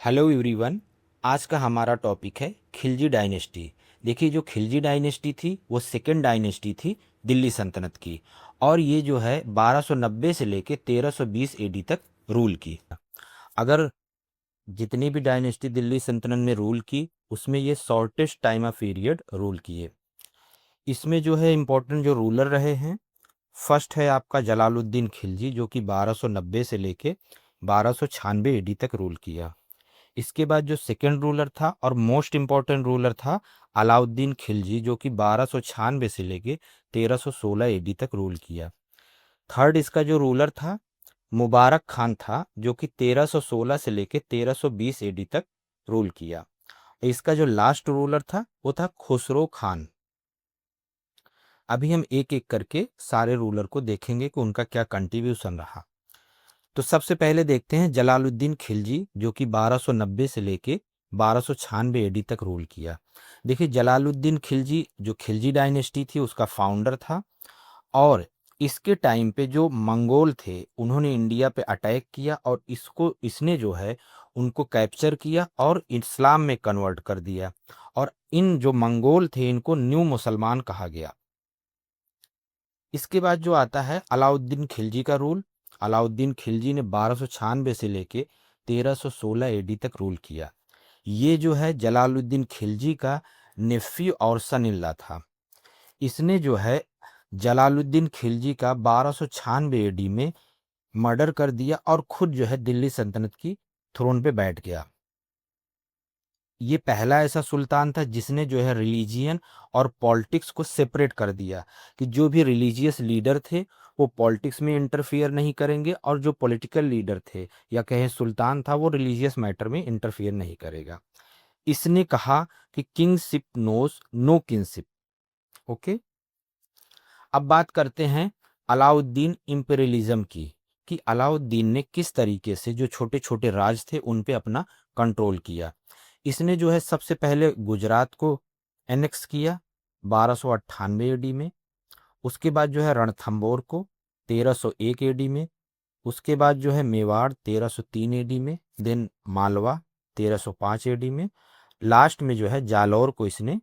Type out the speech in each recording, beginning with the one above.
Hello everyone. आज का हमारा टॉपिक है खिलजी डायनेस्टी। देखिए, जो खिलजी डायनेस्टी थी वो सेकेंड डायनेस्टी थी दिल्ली सल्तनत की, और ये जो है 1290 से लेके 1320 एडी तक रूल की। अगर जितनी भी डायनेस्टी दिल्ली सल्तनत में रूल की, उसमें ये shortest time of period rule किए। इसमें जो है इम्पोर्टेंट जो रूलर रहे हैं, फर्स्ट है आपका जलालुद्दीन खिलजी, जो कि 1290 से लेके 1296 एडी तक रूल किया। इसके बाद जो सेकंड रूलर था और मोस्ट इम्पॉर्टेंट रूलर था अलाउद्दीन खिलजी, जो कि 1296 से लेके 1316 एडी तक रूल किया। थर्ड इसका जो रूलर था मुबारक खान था, जो कि 1316 से लेके 1320 एडी तक रूल किया। इसका जो लास्ट रूलर था वो था खुसरो खान। अभी हम एक एक करके सारे रूलर को देखेंगे कि उनका क्या कंट्रीब्यूशन रहा। तो सबसे पहले देखते हैं जलालुद्दीन खिलजी, जो कि 1290 से लेके 1296 एडी तक रूल किया। देखिए, जलालुद्दीन खिलजी जो खिलजी डायनेस्टी थी उसका फाउंडर था, और इसके टाइम पे जो मंगोल थे उन्होंने इंडिया पे अटैक किया, और इसने जो है उनको कैप्चर किया और इस्लाम में कन्वर्ट कर दिया। और इन जो मंगोल थे इनको न्यू मुसलमान कहा गया। इसके बाद जो आता है अलाउद्दीन खिलजी का रूल। अलाउद्दीन खिलजी ने 1296 से लेके 1316 एडी तक रूल किया। ये जो है जलालुद्दीन खिलजी का नेफ्यू और सन इन लॉ था। इसने जो है जलालुद्दीन खिलजी का 1296 एडी में मर्डर कर दिया और खुद जो है दिल्ली सल्तनत की थ्रोन पे बैठ गया। ये पहला ऐसा सुल्तान था जिसने जो है रिलीजियन और पॉलिटिक्स को सेपरेट कर दिया, कि जो भी रिलीजियस लीडर थे वो पॉलिटिक्स में इंटरफियर नहीं करेंगे, और जो पॉलिटिकल लीडर थे या कहें सुल्तान था वो रिलीजियस मैटर में इंटरफियर नहीं करेगा। इसने कहा कि kingship knows no kingship. Okay. अब बात करते हैं अलाउद्दीन इंपीरियलिज्म की, कि अलाउद्दीन ने किस तरीके से जो छोटे छोटे राज थे उन पे अपना कंट्रोल किया। इसने जो है सबसे पहले गुजरात को एनेक्स किया 1298 एडी में। उसके बाद जो है रणथंबोर को 1301 एडी में। उसके बाद जो है मेवाड़ 1303 एडी में। देन मालवा 1305 एडी में। लास्ट में जो है जालौर को इसने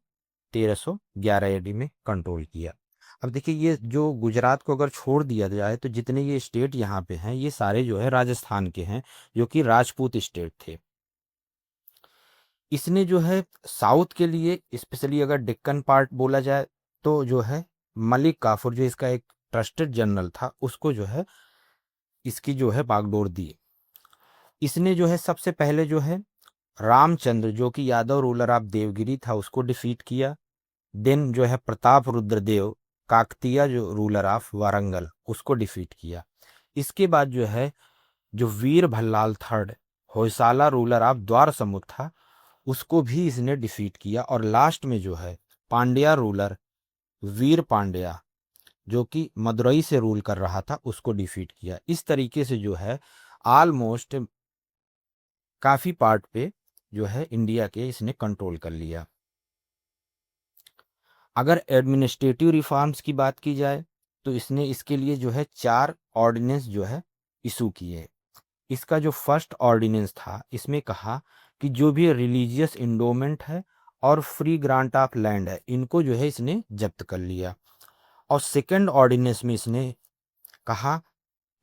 1311 एडी में कंट्रोल किया। अब देखिए, ये जो गुजरात को अगर छोड़ दिया जाए तो जितने ये स्टेट यहाँ पे हैं ये सारे जो है राजस्थान के हैं, जो कि राजपूत स्टेट थे। इसने जो है साउथ के लिए स्पेशली अगर डेक्कन पार्ट बोला जाए तो जो है मलिक काफूर, जो इसका एक ट्रस्टेड जनरल था, उसको जो है इसकी जो है बागडोर दी। इसने जो है सबसे पहले जो है रामचंद्र, जो कि यादव रूलर ऑफ देवगिरी था, उसको डिफीट किया। देन जो है प्रताप रुद्रदेव काकतीय जो रूलर ऑफ वारंगल, उसको डिफीट किया। इसके बाद जो है जो Veer Ballal third Hoysala ruler of Dwarasamudra था, उसको भी इसने डिफीट किया। और लास्ट में जो है पांड्या रूलर वीर पांड्या, जो कि मदुरई से रूल कर रहा था, उसको डिफीट किया। इस तरीके से जो है ऑलमोस्ट काफी पार्ट पे जो है इंडिया के इसने कंट्रोल कर लिया। अगर एडमिनिस्ट्रेटिव रिफॉर्म्स की बात की जाए तो इसने इसके लिए जो है 4 ऑर्डिनेंस जो है इशू किए। इसका जो फर्स्ट ऑर्डिनेंस था, इसमें कहा कि जो भी रिलीजियस इंडोमेंट है और फ्री ग्रांट ऑफ लैंड है, इनको जो है इसने जब्त कर लिया। और सेकंड ऑर्डिनेंस में इसने कहा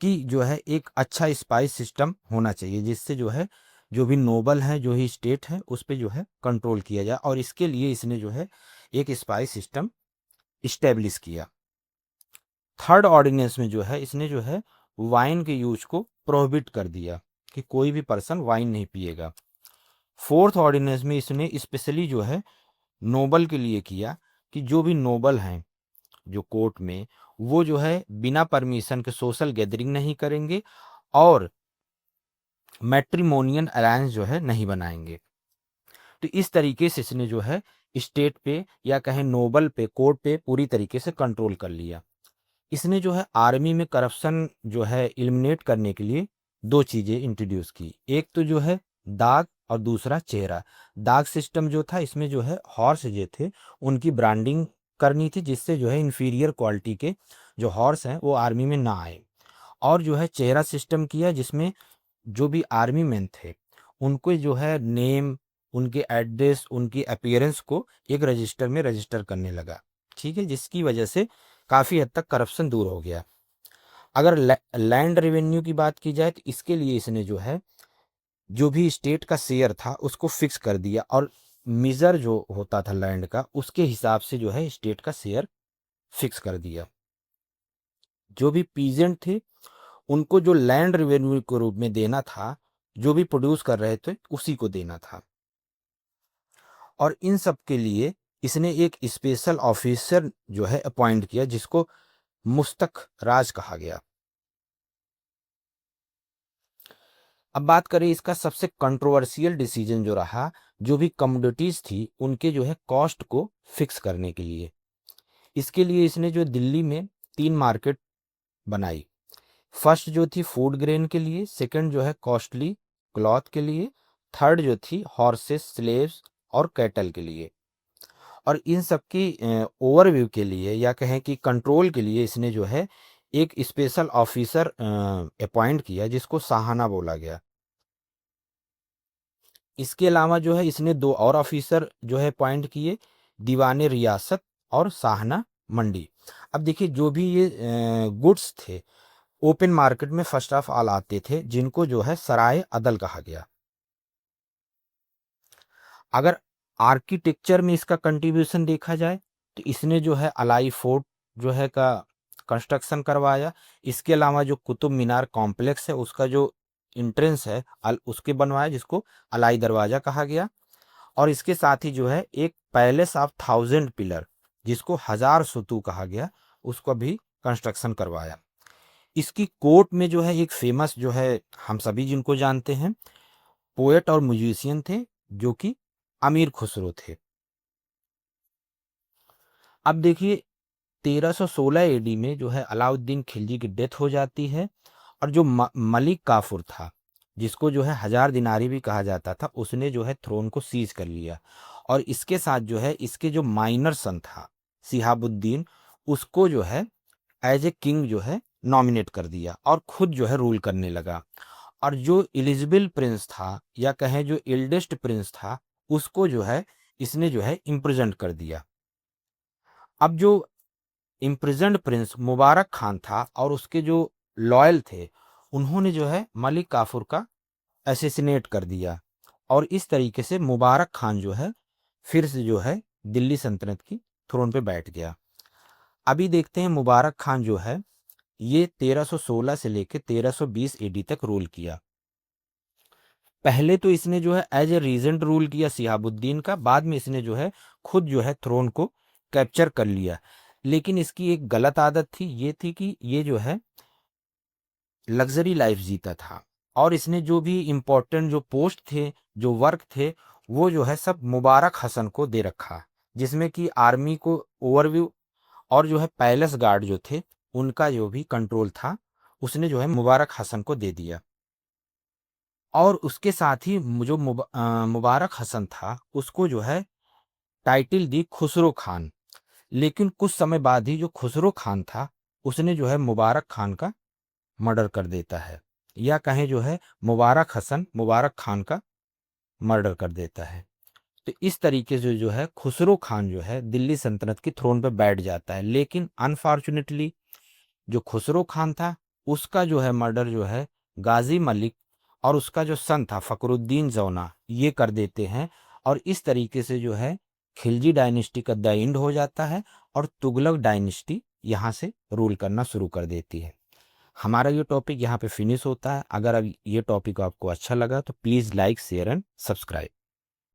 कि जो है एक अच्छा स्पाइस सिस्टम होना चाहिए, जिससे जो है जो भी नोबल हैं, जो ही स्टेट है, उस पे जो है कंट्रोल किया जाए, और इसके लिए इसने जो है एक स्पाइस सिस्टम इस्टेब्लिश किया। थर्ड ऑर्डिनेंस में जो है इसने जो है वाइन के यूज को प्रोहिबिट कर दिया, कि कोई भी पर्सन वाइन नहीं पिएगा। फोर्थ ऑर्डिनेंस में इसने स्पेशली जो है नोबल के लिए किया, कि जो भी नोबल हैं जो कोर्ट में, वो जो है बिना परमिशन के सोशल गैदरिंग नहीं करेंगे और मैट्रिमोनियल अलायंस जो है नहीं बनाएंगे। तो इस तरीके से इसने जो है स्टेट पे या कहें नोबल पे, कोर्ट पे पूरी तरीके से कंट्रोल कर लिया। इसने जो है आर्मी में करप्शन जो है इलिमिनेट करने के लिए 2 चीजें इंट्रोड्यूस की। एक तो जो है दाग और दूसरा चेहरा। दाग सिस्टम जो था, इसमें जो है हॉर्स जो थे उनकी ब्रांडिंग करनी थी, जिससे जो है इंफीरियर क्वालिटी के जो हॉर्स हैं वो आर्मी में ना आए। और जो है चेहरा सिस्टम किया, जिसमें जो भी आर्मी मैन थे उनको जो है नेम, उनके एड्रेस, उनकी अपीयरेंस को एक रजिस्टर में रजिस्टर करने लगा। ठीक है, जिसकी वजह से काफ़ी हद तक करप्शन दूर हो गया। अगर लैंड रेवेन्यू की बात की जाए तो इसके लिए इसने जो है जो भी स्टेट का शेयर था उसको फिक्स कर दिया, और मीजर जो होता था लैंड का उसके हिसाब से जो है स्टेट का शेयर फिक्स कर दिया। जो भी पीजेंट थे उनको जो लैंड रेवेन्यू के रूप में देना था, जो भी प्रोड्यूस कर रहे थे उसी को देना था। और इन सब के लिए इसने एक स्पेशल ऑफिसर जो है अपॉइंट किया, जिसको मुस्तक राज कहा गया। अब बात करें इसका सबसे कंट्रोवर्शियल डिसीजन जो रहा, जो भी कमोडिटीज थी उनके जो है कॉस्ट को फिक्स करने के लिए। इसके लिए इसने जो दिल्ली में 3 मार्केट बनाई। फर्स्ट जो थी फूड ग्रेन के लिए, सेकंड जो है कॉस्टली क्लॉथ के लिए, थर्ड जो थी हॉर्सेस, स्लेव्स और कैटल के लिए। और इन सब की ओवरव्यू के लिए या कहें कि कंट्रोल के लिए इसने जो है एक स्पेशल ऑफिसर अपॉइंट किया, जिसको साहाना बोला गया। इसके अलावा जो है इसने 2 और ऑफिसर जो है अपॉइंट किए, दीवाने रियासत और साहना मंडी। अब देखिए जो भी ये गुड्स थे ओपन मार्केट में फर्स्ट ऑफ ऑल आते थे, जिनको जो है सराय अदल कहा गया। अगर आर्किटेक्चर में इसका कंट्रीब्यूशन देखा जाए तो इसने जो है अलाई फोर्ट जो है का कंस्ट्रक्शन करवाया। इसके अलावा जो कुतुब मीनार कॉम्प्लेक्स है उसका जो इंट्रेंस है उसके बनवाया, जिसको अलाई दरवाजा कहा गया। और इसके साथ ही जो है एक पैलेस ऑफ 1000 पिलर, जिसको 1000 सुतू कहा गया, उसको भी कंस्ट्रक्शन करवाया। इसकी कोर्ट में जो है एक फेमस जो है हम सभी जिनको जानते हैं पोएट और म्यूजिशियन थे, जो कि अमीर खुसरो थे। अब देखिए 1316 एडी में जो है अलाउद्दीन खिलजी की डेथ हो जाती है, और जो मलिक काफूर था, जिसको जो है 1000 दिनारी भी कहा जाता था, उसने जो है थ्रोन को सीज कर लिया। और इसके साथ जो है इसके जो माइनर सन था सिहाबुद्दीन, उसको जो है एज ए किंग जो है नॉमिनेट कर दिया और खुद जो है रूल करने लगा। और जो एलिजिबल प्रिंस था या कहें जो एल्डेस्ट प्रिंस था, उसको जो है इसने जो है इम्प्रिजन कर दिया। अब जो इम्प्रिजन्ड प्रिंस मुबारक खान था और उसके जो लॉयल थे, उन्होंने जो है मलिक काफूर का असैसिनेट कर दिया। और इस तरीके से मुबारक खान जो है फिर से जो है दिल्ली सल्तनत की थ्रोन पे बैठ गया। अभी देखते हैं मुबारक खान जो है ये 1316 से लेकर 1320 एडी तक रूल किया। पहले तो इसने जो है एज ए रीजेंट रूल किया सिहाबुद्दीन का, बाद में इसने जो है खुद जो है थ्रोन को कैप्चर कर लिया। लेकिन इसकी एक गलत आदत थी, ये थी कि ये जो है लग्जरी लाइफ जीता था, और इसने जो भी इम्पोर्टेंट जो पोस्ट थे, जो वर्क थे, वो जो है सब मुबारक हसन को दे रखा, जिसमें कि आर्मी को ओवरव्यू और जो है पैलेस गार्ड जो थे उनका जो भी कंट्रोल था उसने जो है मुबारक हसन को दे दिया। और उसके साथ ही जो मुबारक हसन था उसको जो है टाइटल दी खुसरो खान। लेकिन कुछ समय बाद ही जो खुसरो खान था उसने जो है मुबारक खान का मर्डर कर देता है, या कहें जो है मुबारक हसन मुबारक खान का मर्डर कर देता है। तो इस तरीके से जो है खुसरो खान जो है दिल्ली सल्तनत की थ्रोन पर बैठ जाता है। लेकिन अनफॉर्चुनेटली जो खुसरो खान था उसका जो है मर्डर जो है गाजी मलिक और उसका जो सन था फकरुद्दीन जौना ये कर देते हैं। और इस तरीके से जो है खिलजी डायनेस्टी का द एंड हो जाता है और तुगलक डायनेस्टी यहाँ से रूल करना शुरू कर देती है। हमारा ये टॉपिक यहाँ पे फिनिश होता है। अगर अब ये टॉपिक आपको अच्छा लगा तो please like share and subscribe.